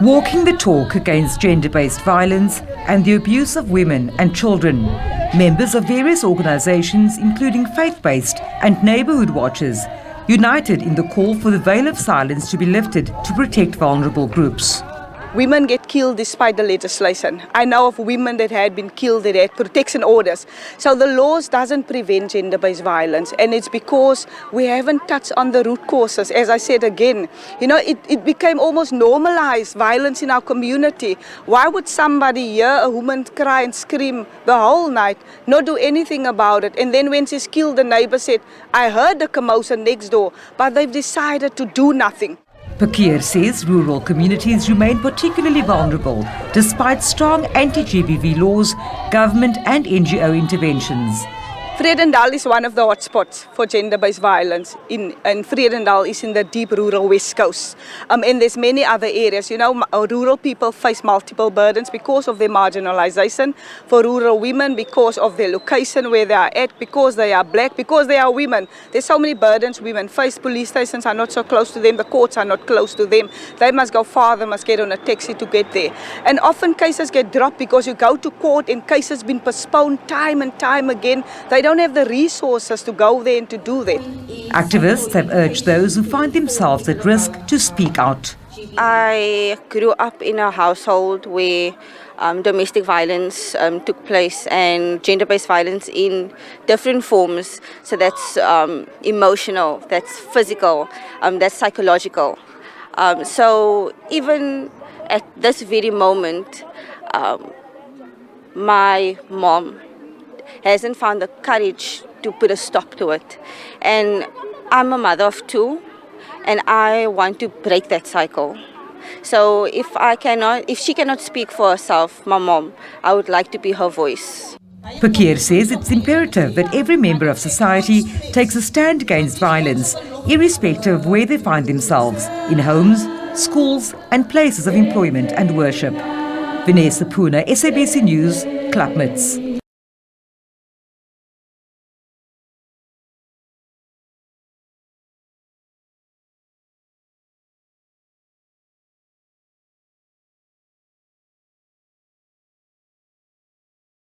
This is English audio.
Walking the talk against gender-based violence and the abuse of women and children, members of various organisations, including faith-based and neighbourhood watches, united in the call for the veil of silence to be lifted to protect vulnerable groups. Women get killed despite the legislation. I know of women that had been killed that had protection orders. So the laws doesn't prevent gender-based violence, and it's because we haven't touched on the root causes. As I said again, it became almost normalized violence in our community. Why would somebody hear a woman cry and scream the whole night, not do anything about it? And then when she's killed, the neighbor said, I heard the commotion next door, but they've decided to do nothing. Pakir says rural communities remain particularly vulnerable despite strong anti-GBV laws, government and NGO interventions. Vredendal is one of the hotspots for gender-based violence, and Vredendal is in the deep rural west coast. And there's many other areas. Rural people face multiple burdens because of their marginalization. For rural women, because of their location where they are at, because they are black, because they are women. There's so many burdens women face. Police stations are not so close to them. The courts are not close to them. They must go far. They must get on a taxi to get there. And often cases get dropped because you go to court and cases been postponed time and time again. They don't have the resources to go there and to do that. Activists have urged those who find themselves at risk to speak out. I grew up in a household where domestic violence took place, and gender-based violence in different forms. So that's emotional, that's physical, that's psychological. So even at this very moment, my mom hasn't found the courage to put a stop to it. And I'm a mother of two, and I want to break that cycle. So if she cannot speak for herself, my mom, I would like to be her voice. Pakir says it's imperative that every member of society takes a stand against violence, irrespective of where they find themselves, in homes, schools and places of employment and worship. Vanessa Puna, SABC News, Klapmuts.